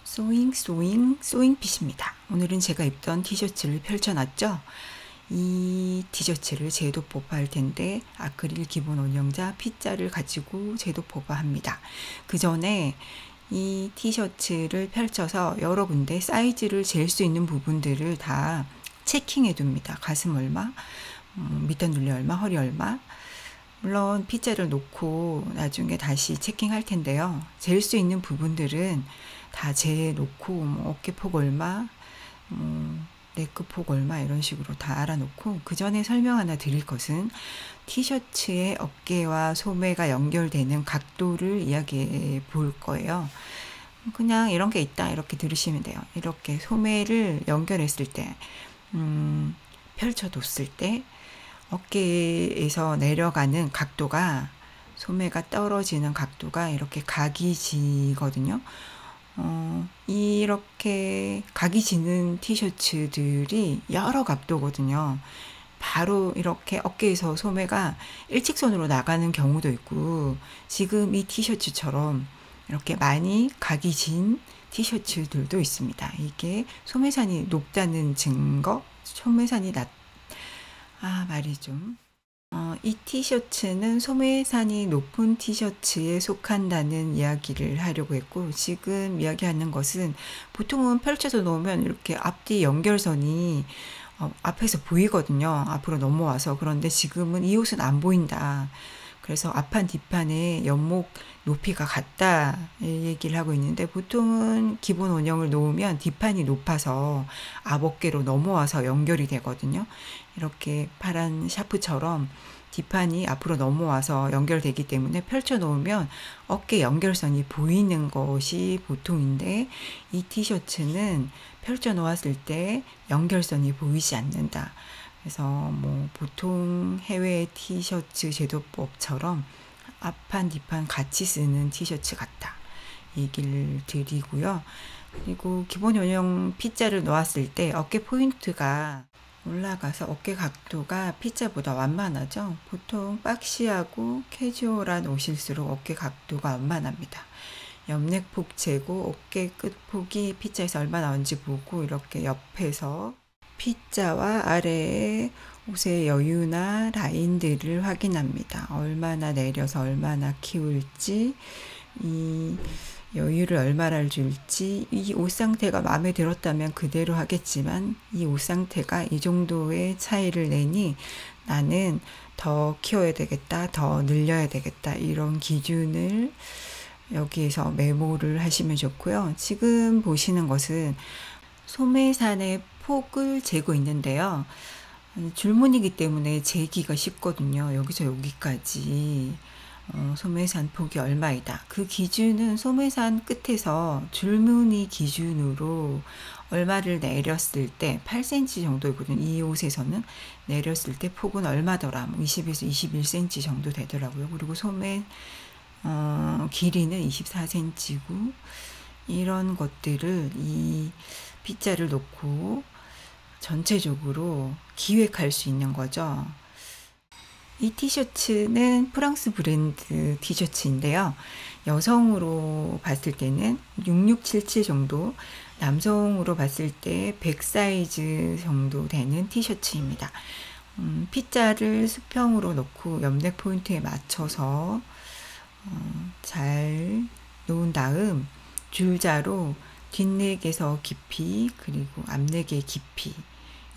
소잉핏입니다. 오늘은 제가 입던 티셔츠를 펼쳐놨죠. 이 티셔츠를 제도포화 할 텐데 아크릴 기본 원형자 P자를 가지고 제도포화 합니다. 그 전에 이 티셔츠를 펼쳐서 여러 군데 사이즈를 잴 수 있는 부분들을 다 체킹해 둡니다. 가슴 얼마, 밑단 둘레 얼마, 허리 얼마. 물론 P자를 놓고 나중에 다시 체킹할 텐데요. 잴 수 있는 부분들은 다 재놓고 뭐 어깨폭 얼마, 네크폭 얼마 이런 식으로 다 알아놓고, 그 전에 설명 하나 드릴 것은 티셔츠의 어깨와 소매가 연결되는 각도를 이야기해 볼 거예요. 그냥 이런 게 있다 이렇게 들으시면 돼요. 이렇게 소매를 연결했을 때, 펼쳐뒀을 때 어깨에서 내려가는 각도가, 소매가 떨어지는 각도가 이렇게 각이 지거든요. 이렇게 각이 지는 티셔츠들이 여러 각도거든요. 바로 이렇게 어깨에서 소매가 일직선으로 나가는 경우도 있고, 지금 이 티셔츠처럼 이렇게 많이 각이 진 티셔츠들도 있습니다. 이게 소매산이 높다는 증거, 소매산이 말이 좀. 이 티셔츠는 소매산이 높은 티셔츠에 속한다는 이야기를 하려고 했고, 지금 이야기하는 것은 보통은 펼쳐서 놓으면 이렇게 앞뒤 연결선이 앞에서 보이거든요. 앞으로 넘어와서. 그런데 지금은 이 옷은 안 보인다. 그래서 앞판 뒷판의 연목 높이가 같다 이 얘기를 하고 있는데, 보통은 기본 원형을 놓으면 뒷판이 높아서 앞어깨로 넘어와서 연결이 되거든요. 이렇게 파란 샤프처럼 뒷판이 앞으로 넘어와서 연결되기 때문에 펼쳐 놓으면 어깨 연결선이 보이는 것이 보통인데, 이 티셔츠는 펼쳐 놓았을 때 연결선이 보이지 않는다. 그래서 뭐 보통 해외 티셔츠 제도법처럼 앞판 뒷판 같이 쓰는 티셔츠 같다 얘기를 드리고요. 그리고 기본 원형 P자를 놓았을 때 어깨 포인트가 올라가서 어깨 각도가 P자보다 완만하죠. 보통 박시하고 캐주얼한 옷일수록 어깨 각도가 완만합니다. 옆넥폭 재고 어깨 끝폭이 P자에서 얼마 나온지 보고, 이렇게 옆에서 P자와 아래의 옷의 여유나 라인들을 확인합니다. 얼마나 내려서 얼마나 키울지, 이 여유를 얼마나 줄지, 이 옷 상태가 마음에 들었다면 그대로 하겠지만, 이 옷 상태가 이 정도의 차이를 내니 나는 더 키워야 되겠다, 더 늘려야 되겠다, 이런 기준을 여기에서 메모를 하시면 좋고요. 지금 보시는 것은 소매산의 폭을 재고 있는데요. 줄무늬이기 때문에 재기가 쉽거든요. 여기서 여기까지 소매산 폭이 얼마이다. 그 기준은 소매산 끝에서 줄무늬 기준으로 얼마를 내렸을 때 8cm 정도이거든요. 이 옷에서는 내렸을 때 폭은 얼마더라. 20에서 21cm 정도 되더라고요. 그리고 소매 길이는 24cm고, 이런 것들을 이 P자를 놓고 전체적으로 기획할 수 있는 거죠. 이 티셔츠는 프랑스 브랜드 티셔츠인데요. 여성으로 봤을 때는 6677 정도, 남성으로 봤을 때 100 사이즈 정도 되는 티셔츠입니다. P자를 수평으로 놓고 옆넥 포인트에 맞춰서 잘 놓은 다음 줄자로 뒷넥에서 깊이, 그리고 앞넥의 깊이,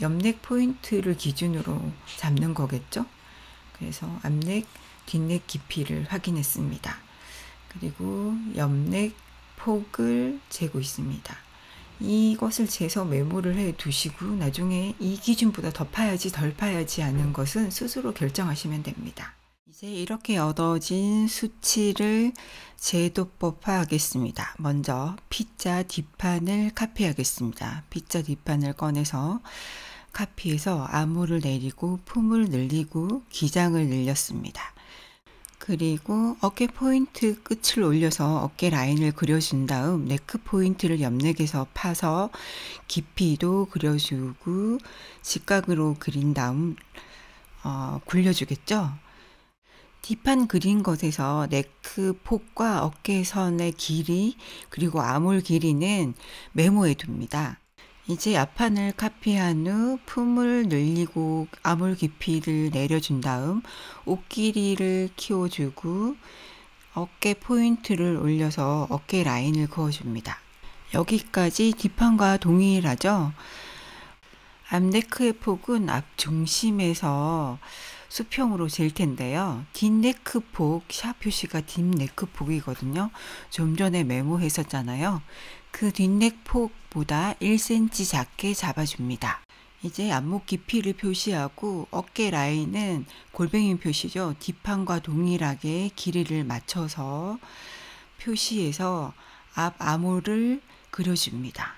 옆넥 포인트를 기준으로 잡는 거겠죠. 그래서 앞넥, 뒷넥 깊이를 확인했습니다. 그리고 옆넥 폭을 재고 있습니다. 이것을 재서 메모를 해 두시고, 나중에 이 기준보다 더 파야지 덜 파야지 하는 것은 스스로 결정하시면 됩니다. 이제 이렇게 얻어진 수치를 제도법화하겠습니다. 먼저 P자 뒷판을 카피하겠습니다. P자 뒷판을 꺼내서 카피해서 암호를 내리고 품을 늘리고 기장을 늘렸습니다. 그리고 어깨 포인트 끝을 올려서 어깨 라인을 그려준 다음 네크 포인트를 옆넥에서 파서 깊이도 그려주고 직각으로 그린 다음 굴려주겠죠. 뒷판 그린 것에서 네크 폭과 어깨선의 길이 그리고 아몰 길이는 메모해 둡니다. 이제 앞판을 카피한 후 품을 늘리고 아몰 깊이를 내려준 다음 옷 길이를 키워주고 어깨 포인트를 올려서 어깨 라인을 그어줍니다. 여기까지 뒷판과 동일하죠? 앞네크의 폭은 앞 중심에서 수평으로 잴 텐데요. 뒷네크 폭, 샵 표시가 뒷네크 폭이거든요. 좀 전에 메모했었잖아요. 그 뒷넥 폭보다 1cm 작게 잡아줍니다. 이제 앞목 깊이를 표시하고 어깨 라인은 골뱅이 표시죠. 뒷판과 동일하게 길이를 맞춰서 표시해서 앞 아몰을 그려줍니다.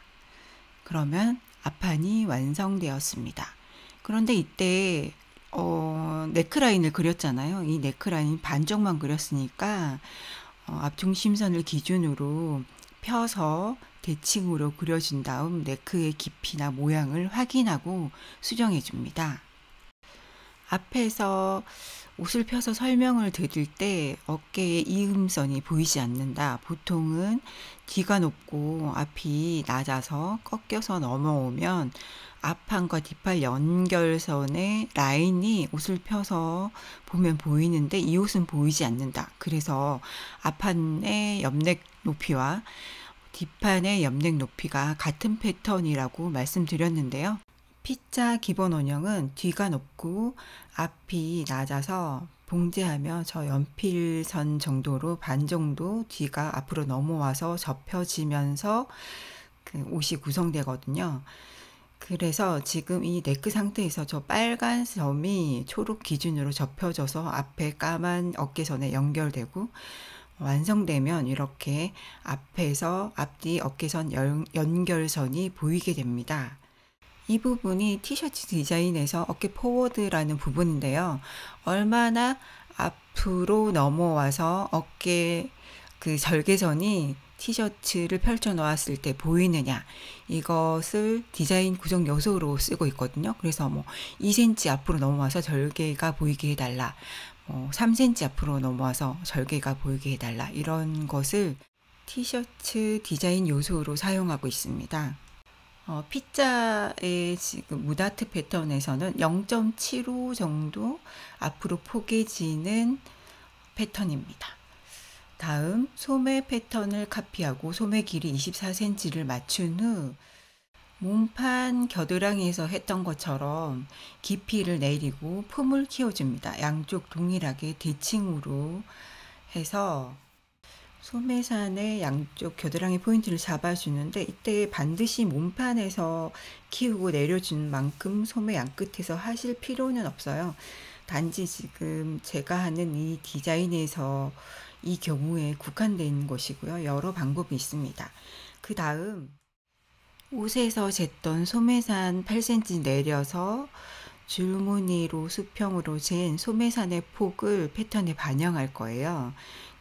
그러면 앞판이 완성되었습니다. 그런데 이때 네크라인을 그렸잖아요. 이 네크라인 반쪽만 그렸으니까 앞중심선을 기준으로 펴서 대칭으로 그려준 다음 네크의 깊이나 모양을 확인하고 수정해 줍니다. 앞에서 옷을 펴서 설명을 드릴 때 어깨에 이음선이 보이지 않는다. 보통은 뒤가 높고 앞이 낮아서 꺾여서 넘어오면 앞판과 뒷팔 연결선의 라인이 옷을 펴서 보면 보이는데 이 옷은 보이지 않는다. 그래서 앞판의 옆넥 높이와 뒷판의 옆넥 높이가 같은 패턴이라고 말씀드렸는데요. P자 기본 원형은 뒤가 높고 앞이 낮아서 봉제하며 저 연필선 정도로 반 정도 뒤가 앞으로 넘어와서 접혀지면서 그 옷이 구성되거든요. 그래서 지금 이 네크 상태에서 저 빨간 점이 초록 기준으로 접혀져서 앞에 까만 어깨선에 연결되고 완성되면 이렇게 앞에서 앞뒤 어깨선 연결선이 보이게 됩니다. 이 부분이 티셔츠 디자인에서 어깨 포워드라는 부분인데요. 얼마나 앞으로 넘어와서 어깨 그 절개선이 티셔츠를 펼쳐 놓았을 때 보이느냐, 이것을 디자인 구성 요소로 쓰고 있거든요. 그래서 뭐 2cm 앞으로 넘어와서 절개가 보이게 해달라, 3cm 앞으로 넘어와서 절개가 보이게 해달라, 이런 것을 티셔츠 디자인 요소로 사용하고 있습니다. P자의 지금 무다트 패턴에서는 0.75 정도 앞으로 포개지는 패턴입니다. 다음 소매 패턴을 카피하고 소매 길이 24cm를 맞춘 후 몸판 겨드랑이에서 했던 것처럼 깊이를 내리고 품을 키워줍니다. 양쪽 동일하게 대칭으로 해서 소매산의 양쪽 겨드랑이 포인트를 잡아주는데 이때 반드시 몸판에서 키우고 내려준 만큼 소매 양끝에서 하실 필요는 없어요. 단지 지금 제가 하는 이 디자인에서 이 경우에 국한된 것이고요. 여러 방법이 있습니다. 그 다음 옷에서 쟀던 소매산 8cm 내려서 줄무늬로 수평으로 잰 소매산의 폭을 패턴에 반영할 거예요.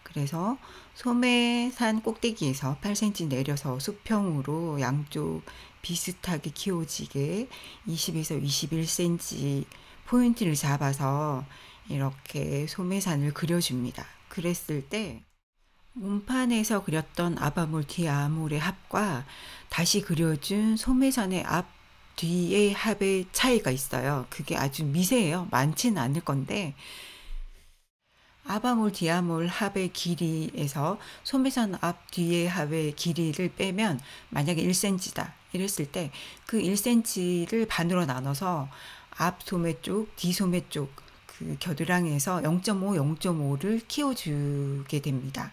그래서 소매산 꼭대기에서 8cm 내려서 수평으로 양쪽 비슷하게 키워지게 20에서 21cm 포인트를 잡아서 이렇게 소매산을 그려줍니다. 그랬을 때 몸판에서 그렸던 앞아몰 뒤아몰의 합과 다시 그려준 소매산의 앞 뒤의 합의 차이가 있어요. 그게 아주 미세해요. 많지는 않을 건데 앞아몰 뒤아몰 합의 길이에서 소매산 앞 뒤의 합의 길이를 빼면 만약에 1cm다 이랬을 때 그 1cm를 반으로 나눠서 앞 소매 쪽, 뒤 소매 쪽 그 겨드랑이에서 0.5, 0.5를 키워주게 됩니다.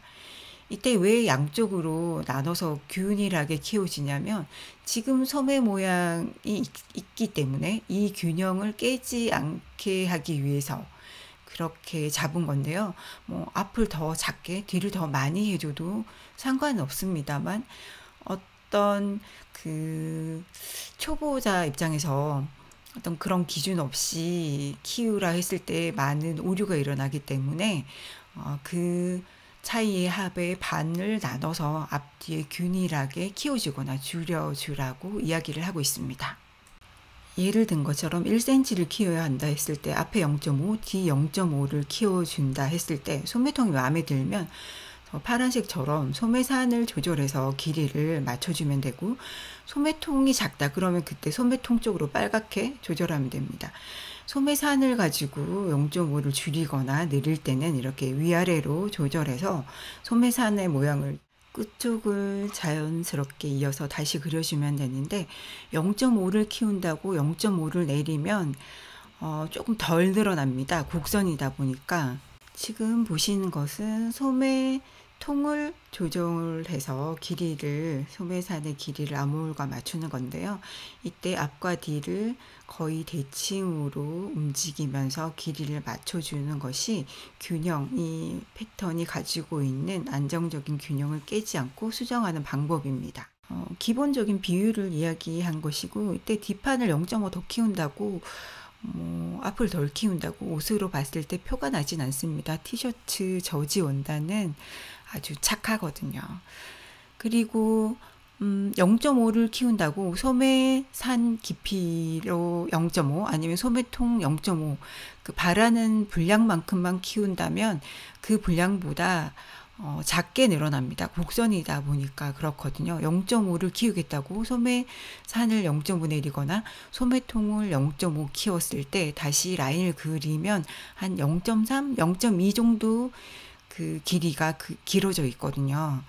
이때 왜 양쪽으로 나눠서 균일하게 키워지냐면 지금 소매 모양이 있기 때문에 이 균형을 깨지 않게 하기 위해서 그렇게 잡은 건데요. 뭐 앞을 더 작게 뒤를 더 많이 해줘도 상관은 없습니다만 어떤 그 초보자 입장에서 어떤 그런 기준 없이 키우라 했을 때 많은 오류가 일어나기 때문에 그 차이의 합의 반을 나눠서 앞뒤에 균일하게 키워주거나 줄여주라고 이야기를 하고 있습니다. 예를 든 것처럼 1cm를 키워야 한다 했을 때 앞에 0.5, 뒤 0.5를 키워준다 했을 때 소매통이 마음에 들면 파란색처럼 소매산을 조절해서 길이를 맞춰주면 되고, 소매통이 작다 그러면 그때 소매통 쪽으로 빨갛게 조절하면 됩니다. 소매산을 가지고 0.5를 줄이거나 늘릴 때는 이렇게 위아래로 조절해서 소매산의 모양을 끝쪽을 자연스럽게 이어서 다시 그려주면 되는데, 0.5를 키운다고 0.5를 내리면 조금 덜 늘어납니다. 곡선이다 보니까. 지금 보시는 것은 소매통을 조절해서 길이를, 소매산의 길이를 아몰과 맞추는 건데요. 이때 앞과 뒤를 거의 대칭으로 움직이면서 길이를 맞춰주는 것이 균형, 이 패턴이 가지고 있는 안정적인 균형을 깨지 않고 수정하는 방법입니다. 기본적인 비율을 이야기한 것이고, 이때 뒷판을 0.5 더 키운다고 앞을 덜 키운다고 옷으로 봤을 때 표가 나진 않습니다. 티셔츠 저지 원단은 아주 착하거든요. 그리고 0.5를 키운다고 소매산 깊이로 0.5 아니면 소매통 0.5 그 바라는 분량만큼만 키운다면 그 분량보다 작게 늘어납니다. 곡선이다 보니까 그렇거든요. 0.5를 키우겠다고 소매산을 0.5 내리거나 소매통을 0.5 키웠을 때 다시 라인을 그리면 한 0.3, 0.2 정도 그 길이가 길어져 있거든요.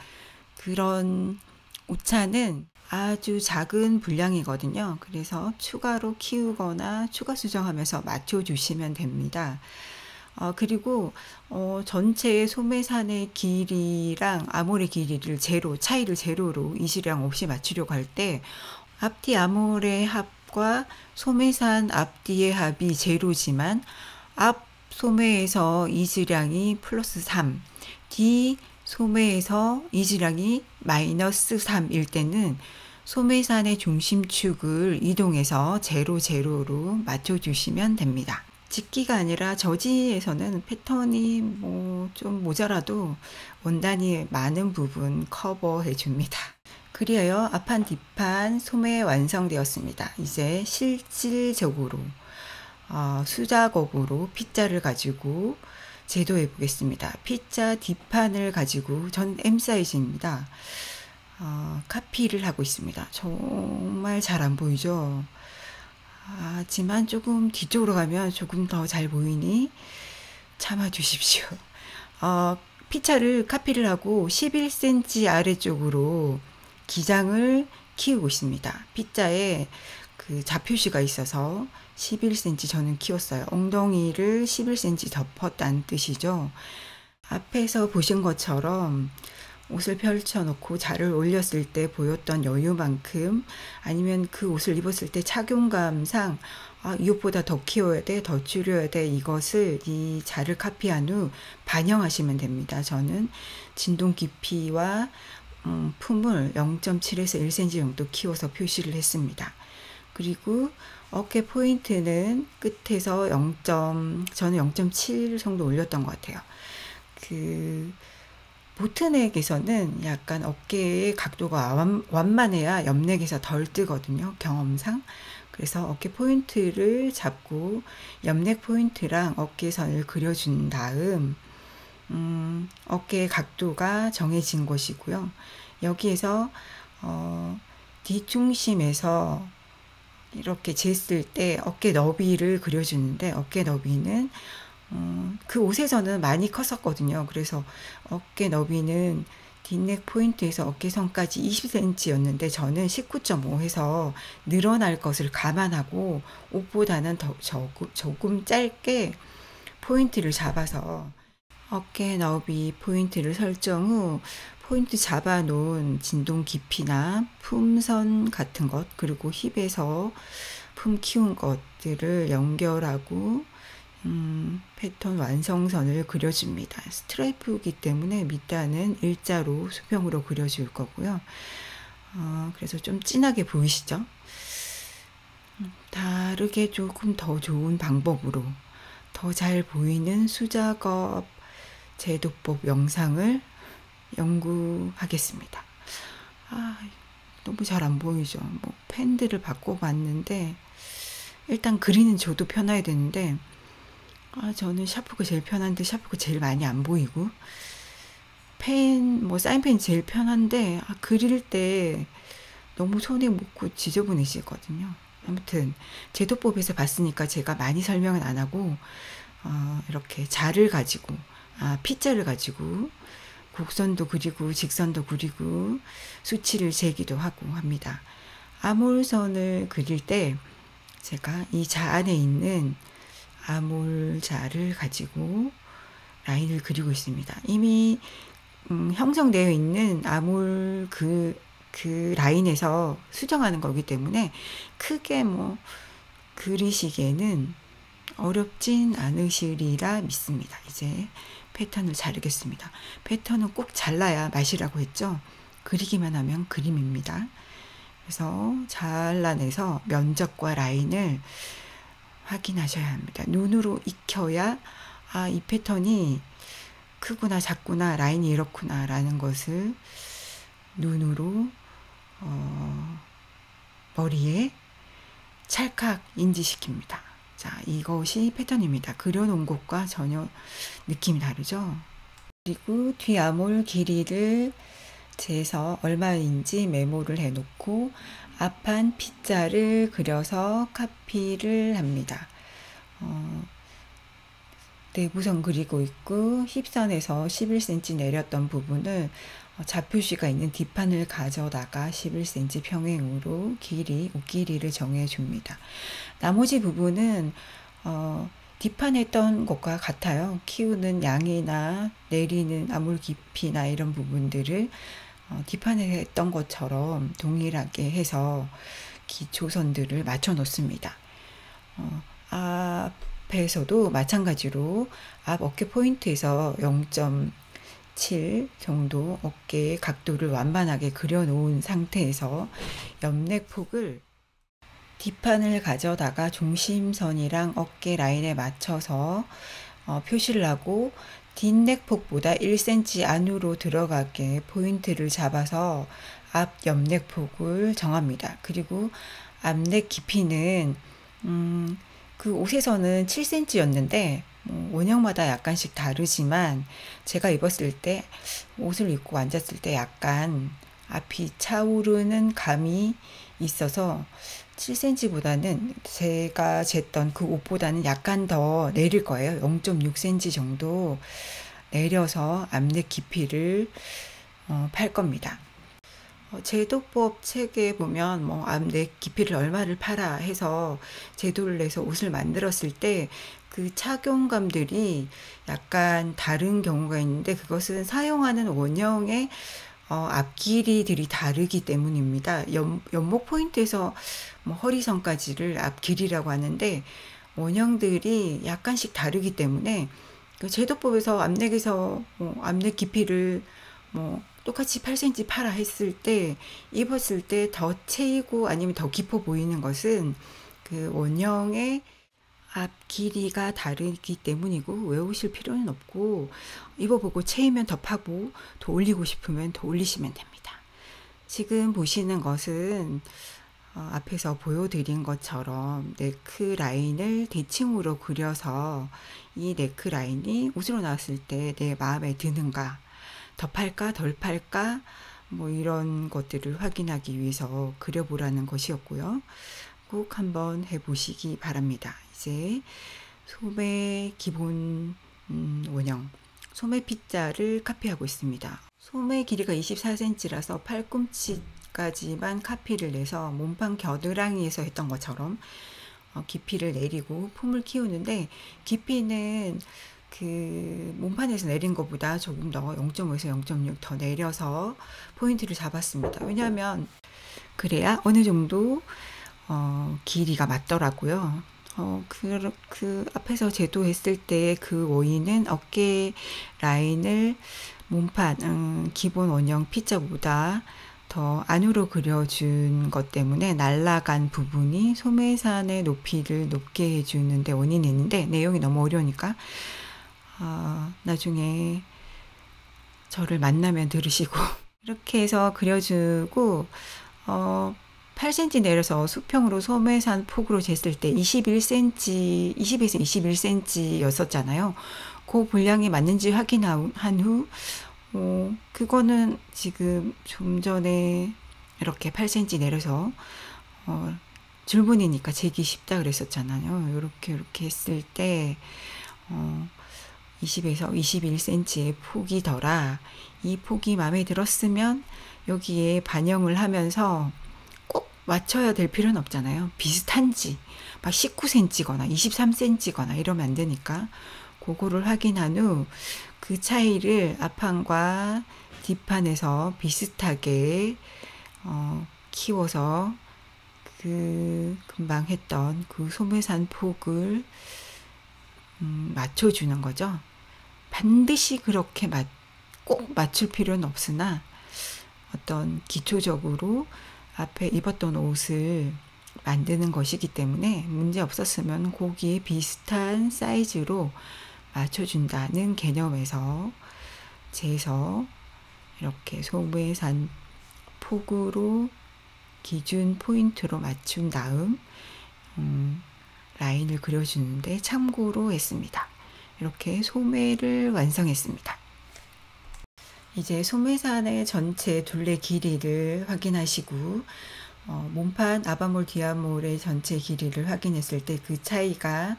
그런 오차는 아주 작은 분량이거든요. 그래서 추가로 키우거나 추가 수정하면서 맞춰주시면 됩니다. 그리고 전체의 소매산의 길이랑 아몰의 길이를 차이를 제로로 이질량 없이 맞추려고 할 때 앞뒤 아몰의 합과 소매산 앞뒤의 합이 제로지만 앞 소매에서 이질량이 플러스 3, 뒤 소매에서 이질량이 마이너스 3일 때는 소매산의 중심축을 이동해서 제로로 맞춰주시면 됩니다. 직기가 아니라 저지에서는 패턴이 좀 모자라도 원단이 많은 부분 커버해 줍니다. 그리하여 앞판 뒷판 소매 완성되었습니다. 이제 실질적으로 수작업으로 핏자를 가지고 제도해 보겠습니다. 핏자 뒷판을 가지고 전 M 사이즈입니다. 카피를 하고 있습니다. 정말 잘 안 보이죠? 하지만 조금 뒤쪽으로 가면 조금 더 잘 보이니 참아 주십시오. 핏자를 카피를 하고 11cm 아래쪽으로 기장을 키우고 있습니다. 핏자에 그 좌표시가 있어서 11cm 저는 키웠어요. 엉덩이를 11cm 덮었다는 뜻이죠. 앞에서 보신 것처럼 옷을 펼쳐놓고 자를 올렸을 때 보였던 여유만큼, 아니면 그 옷을 입었을 때 착용감상 이 옷보다 더 키워야 돼, 더 줄여야 돼, 이것을 이 자를 카피한 후 반영하시면 됩니다. 저는 진동 깊이와 품을 0.7에서 1cm 정도 키워서 표시를 했습니다. 그리고 어깨 포인트는 끝에서 저는 0.7 정도 올렸던 것 같아요. 보트넥에서는 약간 어깨의 각도가 완만해야 옆넥에서 덜 뜨거든요. 경험상. 그래서 어깨 포인트를 잡고 옆넥 포인트랑 어깨선을 그려준 다음 어깨의 각도가 정해진 것이고요. 여기에서 뒷중심에서 이렇게 쟀을 때 어깨 너비를 그려주는데, 어깨 너비는 그 옷에서는 많이 컸었거든요. 그래서 어깨 너비는 뒷넥 포인트에서 어깨선까지 20cm였는데 저는 19.5 해서 늘어날 것을 감안하고 옷보다는 조금 짧게 포인트를 잡아서 어깨 너비 포인트를 설정 후 포인트 잡아 놓은 진동 깊이나 품선 같은 것, 그리고 힙에서 품 키운 것들을 연결하고 패턴 완성선을 그려줍니다. 스트라이프이기 때문에 밑단은 일자로 수평으로 그려줄 거고요. 그래서 좀 진하게 보이시죠? 다르게 조금 더 좋은 방법으로 더 잘 보이는 수작업 제도법 영상을 연구하겠습니다. 너무 잘 안 보이죠? 펜들을 바꿔봤는데 일단 그리는 저도 편해야 되는데, 저는 샤프가 제일 편한데 샤프가 제일 많이 안 보이고, 뭐 사인펜이 제일 편한데, 그릴 때 너무 손에 묻고 지저분해지거든요. 아무튼 제도법에서 봤으니까 제가 많이 설명은 안 하고, 이렇게 자를 가지고, P자를 가지고 곡선도 그리고 직선도 그리고 수치를 재기도 하고 합니다. 아몰선을 그릴 때 제가 이 자 안에 있는 아몰자를 가지고 라인을 그리고 있습니다. 이미 형성되어 있는 아몰 그 라인에서 수정하는 거기 때문에 크게 뭐 그리시기에는 어렵진 않으시리라 믿습니다. 이제 패턴을 자르겠습니다. 패턴은 꼭 잘라야 맛이라고 했죠. 그리기만 하면 그림입니다. 그래서 잘라내서 면적과 라인을 확인하셔야 합니다. 눈으로 익혀야 이 패턴이 크구나 작구나 라인이 이렇구나 라는 것을 눈으로 머리에 찰칵 인지시킵니다. 자, 이것이 패턴입니다. 그려놓은 것과 전혀 느낌이 다르죠. 그리고 뒷아몰 길이를 재서 얼마인지 메모를 해놓고 앞판 P자를 그려서 카피를 합니다. 내구선 그리고 있고 힙선에서 11cm 내렸던 부분을 좌표시가 있는 뒷판을 가져다가 11cm 평행으로 옷길이를 정해줍니다. 나머지 부분은 뒷판에 했던 것과 같아요. 키우는 양이나 내리는 아몰 깊이나 이런 부분들을 뒷판에 했던 것처럼 동일하게 해서 기초선들을 맞춰 놓습니다. 앞에서도 마찬가지로 앞 어깨 포인트에서 0.7 정도 어깨의 각도를 완만하게 그려 놓은 상태에서 옆넥폭을 뒷판을 가져다가 중심선이랑 어깨 라인에 맞춰서 표시를 하고 뒷넥폭보다 1cm 안으로 들어가게 포인트를 잡아서 앞 옆넥폭을 정합니다. 그리고 앞넥 깊이는 그 옷에서는 7cm였는데 원형마다 약간씩 다르지만 제가 입었을 때 옷을 입고 앉았을 때 약간 앞이 차오르는 감이 있어서 7cm보다는 제가 쟀던 그 옷보다는 약간 더 내릴 거예요. 0.6cm 정도 내려서 앞넥 깊이를 팔 겁니다. 제도법 책에 보면 뭐 앞넥 깊이를 얼마를 팔아 해서 제도를 내서 옷을 만들었을 때 그 착용감들이 약간 다른 경우가 있는데 그것은 사용하는 원형의 앞 길이들이 다르기 때문입니다. 연목 포인트에서 뭐 허리선까지를 앞 길이라고 하는데 원형들이 약간씩 다르기 때문에 그 제도법에서 앞넥에서 앞넥 깊이를 뭐 똑같이 8cm 팔아 했을 때 입었을 때 더 채이고 아니면 더 깊어 보이는 것은 그 원형의 앞 길이가 다르기 때문이고 외우실 필요는 없고 입어보고 채이면 더 파고 더 올리고 싶으면 더 올리시면 됩니다. 지금 보시는 것은 앞에서 보여드린 것처럼 네크 라인을 대칭으로 그려서 이 네크 라인이 옷으로 나왔을 때 내 마음에 드는가, 더 팔까 덜 팔까 뭐 이런 것들을 확인하기 위해서 그려보라는 것이었고요. 꼭 한번 해보시기 바랍니다. 이제 소매 기본 원형 소매 P자를 카피하고 있습니다. 소매 길이가 24cm라서 팔꿈치까지만 카피를 내서 몸판 겨드랑이에서 했던 것처럼 깊이를 내리고 품을 키우는데 깊이는 그 몸판에서 내린 것보다 조금 더 0.5에서 0.6 더 내려서 포인트를 잡았습니다. 왜냐하면 그래야 어느 정도 길이가 맞더라고요. 그 앞에서 제도했을 때 그 원인은 어깨 라인을 몸판 기본 원형 P자보다 더 안으로 그려준 것 때문에 날아간 부분이 소매산의 높이를 높게 해주는데 원인이 있는데 내용이 너무 어려우니까 나중에 저를 만나면 들으시고 이렇게 해서 그려주고 8cm 내려서 수평으로 소매산 폭으로 쟀을 때 21cm, 20에서 21cm 였었잖아요. 그 분량이 맞는지 확인한 후, 그거는 지금 좀 전에 이렇게 8cm 내려서, 줄무늬니까 재기 쉽다 그랬었잖아요. 이렇게 했을 때, 20에서 21cm의 폭이더라. 이 폭이 마음에 들었으면 여기에 반영을 하면서 꼭 맞춰야 될 필요는 없잖아요. 비슷한지 막 19cm거나 23cm거나 이러면 안 되니까 그거를 확인한 후 그 차이를 앞판과 뒷판에서 비슷하게 키워서 그 금방 했던 그 소매산 폭을 맞춰주는 거죠. 반드시 그렇게 꼭 맞출 필요는 없으나 어떤 기초적으로 앞에 입었던 옷을 만드는 것이기 때문에 문제 없었으면 거기에 비슷한 사이즈로 맞춰준다는 개념에서 재서 이렇게 소매산 폭으로 기준 포인트로 맞춘 다음 라인을 그려주는데 참고로 했습니다. 이렇게 소매를 완성했습니다. 이제 소매산의 전체 둘레 길이를 확인하시고 몸판 아바몰 디아몰의 전체 길이를 확인했을 때 그 차이가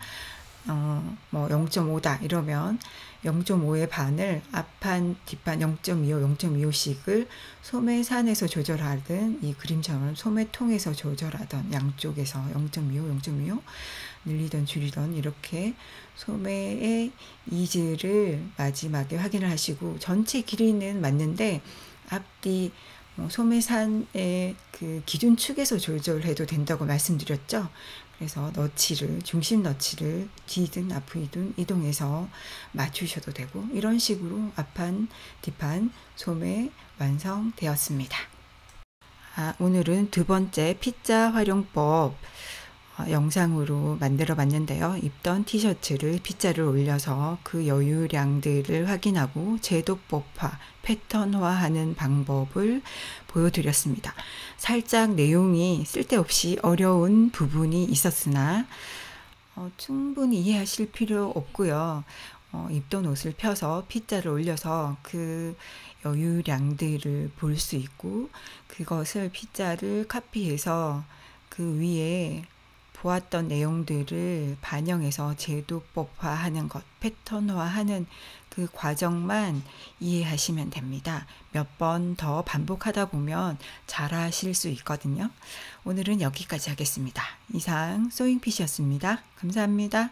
뭐 0.5다 이러면 0.5의 반을 앞판 뒷판 0.25, 0.25씩을 소매산에서 조절하든 이 그림처럼 소매통에서 조절하던 양쪽에서 0.25, 0.25 늘리던 줄이던 이렇게 소매의 이즈를 마지막에 확인을 하시고 전체 길이는 맞는데 앞뒤 소매산의 그 기준축에서 조절해도 된다고 말씀드렸죠. 그래서 너치를 중심 너치를 뒤든 앞이든 이동해서 맞추셔도 되고 이런 식으로 앞판 뒷판 소매 완성되었습니다. 오늘은 두 번째 피자 활용법 영상으로 만들어 봤는데요. 입던 티셔츠를 피자를 올려서 그 여유량들을 확인하고 제도법화, 패턴화하는 방법을 보여드렸습니다. 살짝 내용이 쓸데없이 어려운 부분이 있었으나 충분히 이해하실 필요 없고요. 입던 옷을 펴서 피자를 올려서 그 여유량들을 볼 수 있고 그것을 피자를 카피해서 그 위에 보았던 내용들을 반영해서 제도법화하는 것, 패턴화하는 그 과정만 이해하시면 됩니다. 몇 번 더 반복하다 보면 잘하실 수 있거든요. 오늘은 여기까지 하겠습니다. 이상 소잉핏이었습니다. 감사합니다.